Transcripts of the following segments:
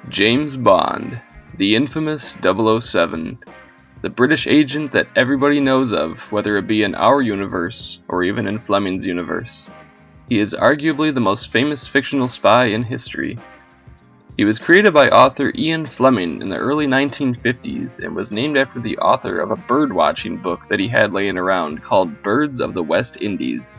James Bond, the infamous 007, the British agent that everybody knows of, whether it be in our universe or even in Fleming's universe. He is arguably the most famous fictional spy in history. He was created by author Ian Fleming in the early 1950s and was named after the author of a bird-watching book that he had laying around called Birds of the West Indies.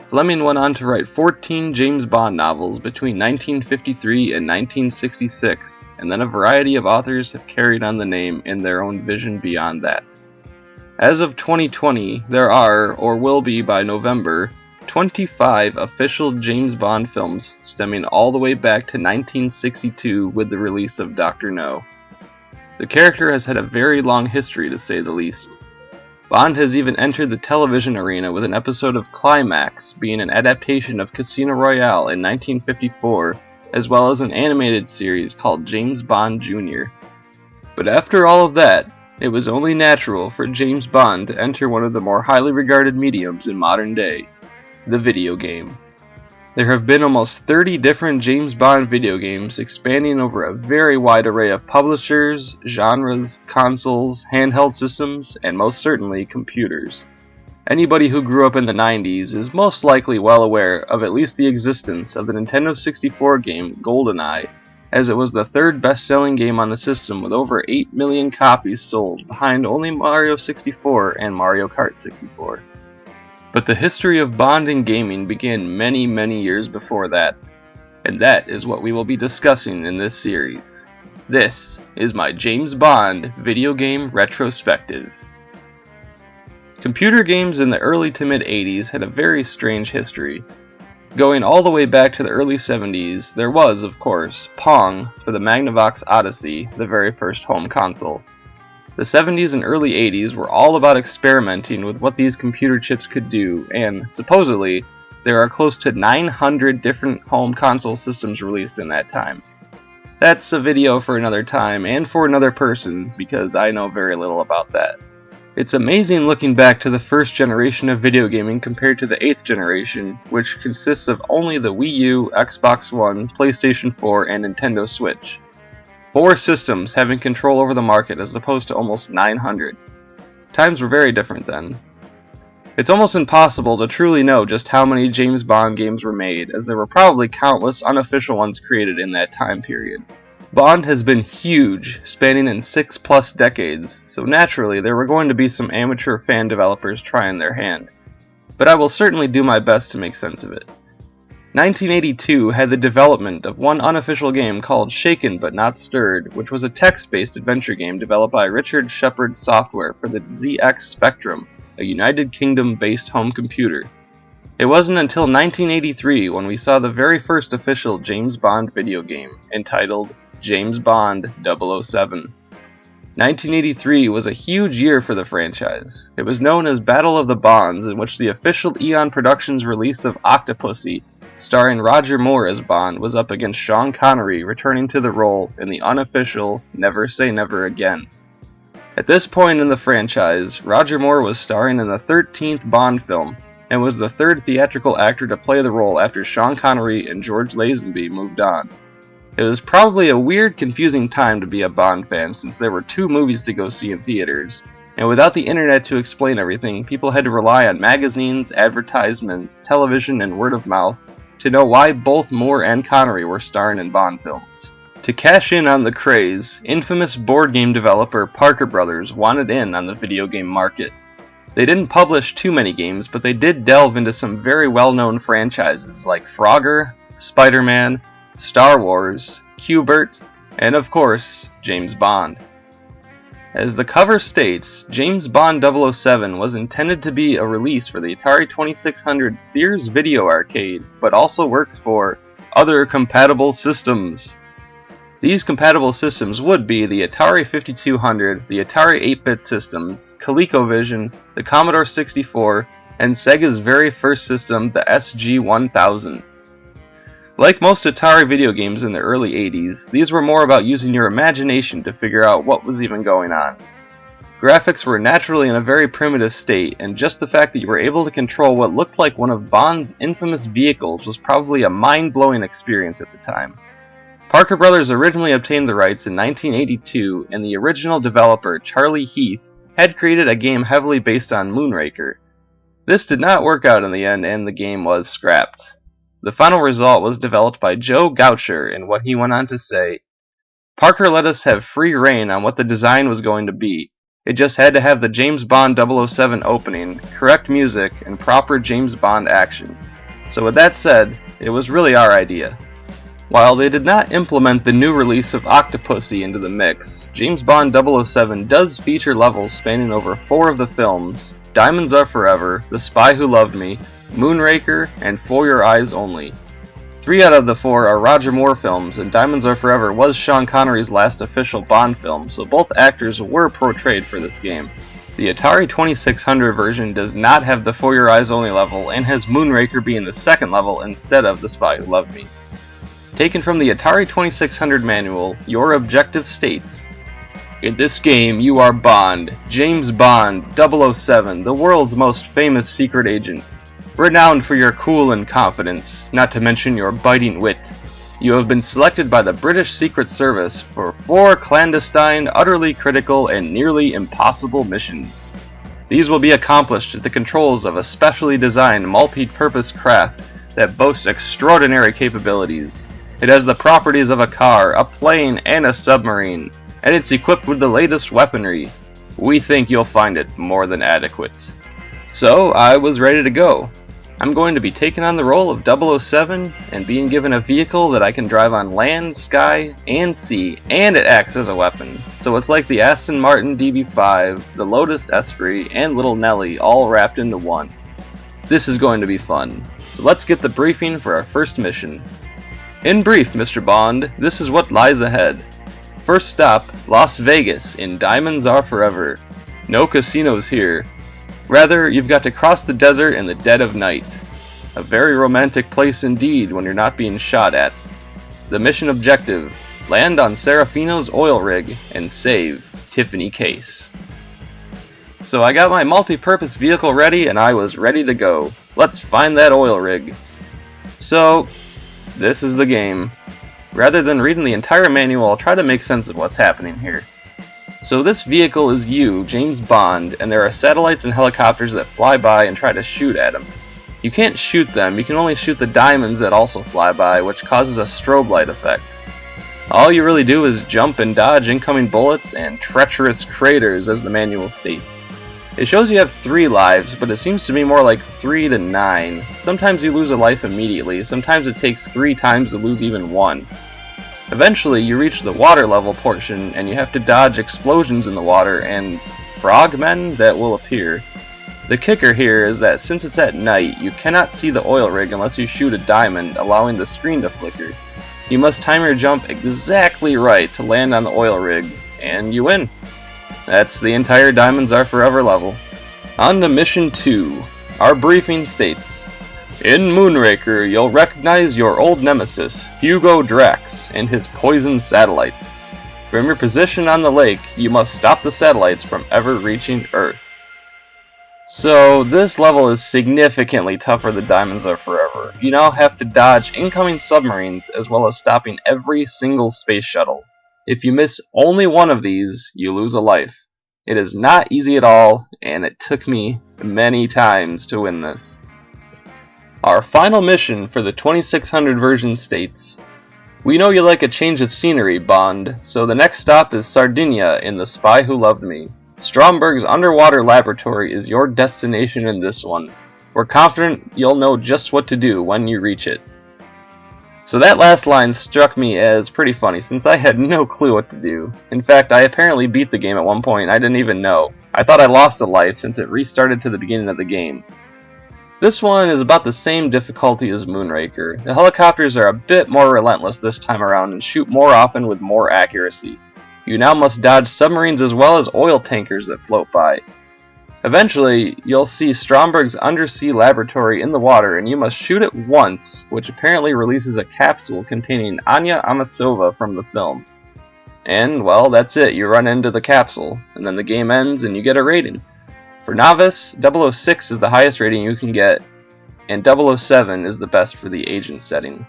Fleming went on to write 14 James Bond novels between 1953 and 1966, and then a variety of authors have carried on the name in their own vision beyond that. As of 2020, there are, or will be by November, 25 official James Bond films stemming all the way back to 1962 with the release of Dr. No. The character has had a very long history, to say the least. Bond has even entered the television arena with an episode of Climax being an adaptation of Casino Royale in 1954, as well as an animated series called James Bond Jr. But after all of that, it was only natural for James Bond to enter one of the more highly regarded mediums in modern day, the video game. There have been almost 30 different James Bond video games spanning over a very wide array of publishers, genres, consoles, handheld systems, and most certainly computers. Anybody who grew up in the 90s is most likely well aware of at least the existence of the Nintendo 64 game GoldenEye, as it was the third best-selling game on the system with over 8 million copies sold, behind only Mario 64 and Mario Kart 64. But the history of Bond in gaming began many, many years before that, and that is what we will be discussing in this series. This is my James Bond video game retrospective. Computer games in the early to mid-80s had a very strange history. Going all the way back to the early 70s, there was, of course, Pong for the Magnavox Odyssey, the very first home console. The 70s and early 80s were all about experimenting with what these computer chips could do, and, supposedly, there are close to 900 different home console systems released in that time. That's a video for another time, and for another person, because I know very little about that. It's amazing looking back to the first generation of video gaming compared to the 8th generation, which consists of only the Wii U, Xbox One, PlayStation 4, and Nintendo Switch. 4 systems having control over the market as opposed to almost 900. Times were very different then. It's almost impossible to truly know just how many James Bond games were made, as there were probably countless unofficial ones created in that time period. Bond has been huge, spanning in 6+ decades, so naturally there were going to be some amateur fan developers trying their hand. But I will certainly do my best to make sense of it. 1982 had the development of one unofficial game called Shaken But Not Stirred, which was a text-based adventure game developed by Richard Shepard Software for the ZX Spectrum, a United Kingdom-based home computer. It wasn't until 1983 when we saw the very first official James Bond video game, entitled James Bond 007. 1983 was a huge year for the franchise. It was known as Battle of the Bonds, in which the official Eon Productions release of Octopussy, starring Roger Moore as Bond, was up against Sean Connery returning to the role in the unofficial Never Say Never Again. At this point in the franchise, Roger Moore was starring in the 13th Bond film, and was the third theatrical actor to play the role after Sean Connery and George Lazenby moved on. It was probably a weird, confusing time to be a Bond fan since there were 2 movies to go see in theaters, and without the internet to explain everything, people had to rely on magazines, advertisements, television, and word of mouth to know why both Moore and Connery were starring in Bond films. To cash in on the craze, infamous board game developer Parker Brothers wanted in on the video game market. They didn't publish too many games, but they did delve into some very well-known franchises like Frogger, Spider-Man, Star Wars, Q*bert, and of course, James Bond. As the cover states, James Bond 007 was intended to be a release for the Atari 2600 Sears Video Arcade, but also works for other compatible systems. These compatible systems would be the Atari 5200, the Atari 8-bit systems, ColecoVision, the Commodore 64, and Sega's very first system, the SG-1000. Like most Atari video games in the early 80s, these were more about using your imagination to figure out what was even going on. Graphics were naturally in a very primitive state, and just the fact that you were able to control what looked like one of Bond's infamous vehicles was probably a mind-blowing experience at the time. Parker Brothers originally obtained the rights in 1982, and the original developer, Charlie Heath, had created a game heavily based on Moonraker. This did not work out in the end, and the game was scrapped. The final result was developed by Joe Goucher, and what he went on to say, "Parker let us have free rein on what the design was going to be. It just had to have the James Bond 007 opening, correct music, and proper James Bond action. So with that said, it was really our idea." While they did not implement the new release of Octopussy into the mix, James Bond 007 does feature levels spanning over 4 of the films: Diamonds Are Forever, The Spy Who Loved Me, Moonraker, and For Your Eyes Only. 3 out of the 4 are Roger Moore films, and Diamonds Are Forever was Sean Connery's last official Bond film, so both actors were portrayed for this game. The Atari 2600 version does not have the For Your Eyes Only level, and has Moonraker being the second level instead of The Spy Who Loved Me. Taken from the Atari 2600 manual, your objective states, "In this game you are Bond, James Bond 007, the world's most famous secret agent. Renowned for your cool and confidence, not to mention your biting wit. You have been selected by the British Secret Service for 4 clandestine, utterly critical, and nearly impossible missions. These will be accomplished at the controls of a specially designed multi-purpose craft that boasts extraordinary capabilities. It has the properties of a car, a plane, and a submarine, and it's equipped with the latest weaponry. We think you'll find it more than adequate." So I was ready to go. I'm going to be taking on the role of 007 and being given a vehicle that I can drive on land, sky, and sea, and it acts as a weapon. So it's like the Aston Martin DB5, the Lotus Esprit, and Little Nelly all wrapped into one. This is going to be fun. So let's get the briefing for our first mission. "In brief, Mr. Bond, this is what lies ahead. First stop, Las Vegas in Diamonds Are Forever. No casinos here. Rather, you've got to cross the desert in the dead of night. A very romantic place indeed when you're not being shot at. The mission objective, land on Serafino's oil rig and save Tiffany Case." So I got my multi-purpose vehicle ready and I was ready to go. Let's find that oil rig. So, this is the game. Rather than reading the entire manual, I'll try to make sense of what's happening here. So this vehicle is you, James Bond, and there are satellites and helicopters that fly by and try to shoot at him. You can't shoot them, you can only shoot the diamonds that also fly by, which causes a strobe light effect. All you really do is jump and dodge incoming bullets and treacherous craters, as the manual states. It shows you have 3 lives, but it seems to be more like 3 to 9. Sometimes you lose a life immediately, sometimes it takes 3 times to lose even 1. Eventually, you reach the water level portion, and you have to dodge explosions in the water and frogmen that will appear. The kicker here is that since it's at night, you cannot see the oil rig unless you shoot a diamond, allowing the screen to flicker. You must time your jump exactly right to land on the oil rig, and you win. That's the entire Diamonds Are Forever level. On to Mission 2. Our briefing states, "In Moonraker, you'll recognize your old nemesis, Hugo Drax, and his poisoned satellites. From your position on the lake, you must stop the satellites from ever reaching Earth." So, this level is significantly tougher than Diamonds Are Forever. You now have to dodge incoming submarines, as well as stopping every single space shuttle. If you miss only one of these, you lose a life. It is not easy at all, and it took me many times to win this. Our final mission for the 2600 version states, "We know you like a change of scenery, Bond, so the next stop is Sardinia in The Spy Who Loved Me. Stromberg's underwater laboratory is your destination in this one. We're confident you'll know just what to do when you reach it." So that last line struck me as pretty funny, since I had no clue what to do. In fact, I apparently beat the game at one point and I didn't even know. I thought I lost a life since it restarted to the beginning of the game. This one is about the same difficulty as Moonraker. The helicopters are a bit more relentless this time around and shoot more often with more accuracy. You now must dodge submarines as well as oil tankers that float by. Eventually, you'll see Stromberg's undersea laboratory in the water, and you must shoot it once, which apparently releases a capsule containing Anya Amasova from the film. And, well, that's it. You run into the capsule, and then the game ends and you get a rating. For Novice, 006 is the highest rating you can get, and 007 is the best for the agent setting.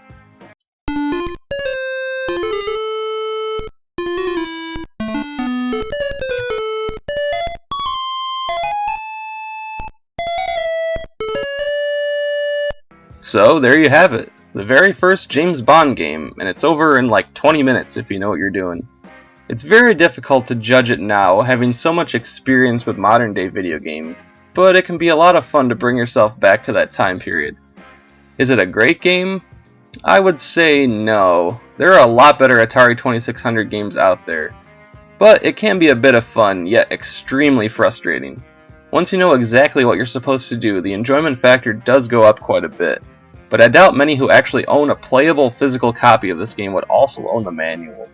So there you have it, the very first James Bond game, and it's over in like 20 minutes if you know what you're doing. It's very difficult to judge it now, having so much experience with modern day video games, but it can be a lot of fun to bring yourself back to that time period. Is it a great game? I would say no. There are a lot better Atari 2600 games out there. But it can be a bit of fun, yet extremely frustrating. Once you know exactly what you're supposed to do, the enjoyment factor does go up quite a bit. But I doubt many who actually own a playable physical copy of this game would also own the manual.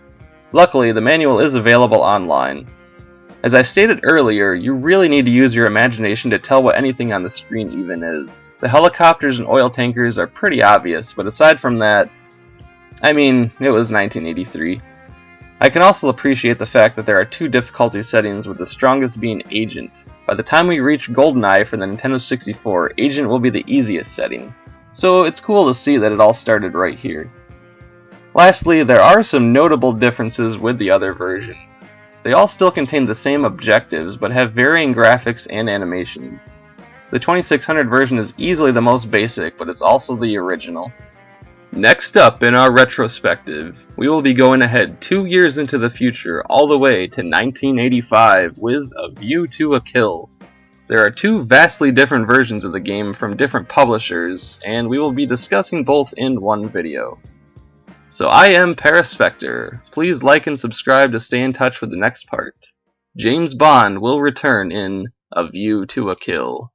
Luckily, the manual is available online. As I stated earlier, you really need to use your imagination to tell what anything on the screen even is. The helicopters and oil tankers are pretty obvious, but aside from that, I mean, it was 1983. I can also appreciate the fact that there are two difficulty settings, with the strongest being Agent. By the time we reach GoldenEye for the Nintendo 64, Agent will be the easiest setting. So it's cool to see that it all started right here. Lastly, there are some notable differences with the other versions. They all still contain the same objectives, but have varying graphics and animations. The 2600 version is easily the most basic, but it's also the original. Next up in our retrospective, we will be going ahead 2 years into the future, all the way to 1985 with A View to a Kill. There are two vastly different versions of the game from different publishers, and we will be discussing both in one video. So I am Paraspectre. Please like and subscribe to stay in touch with the next part. James Bond will return in A View to a Kill.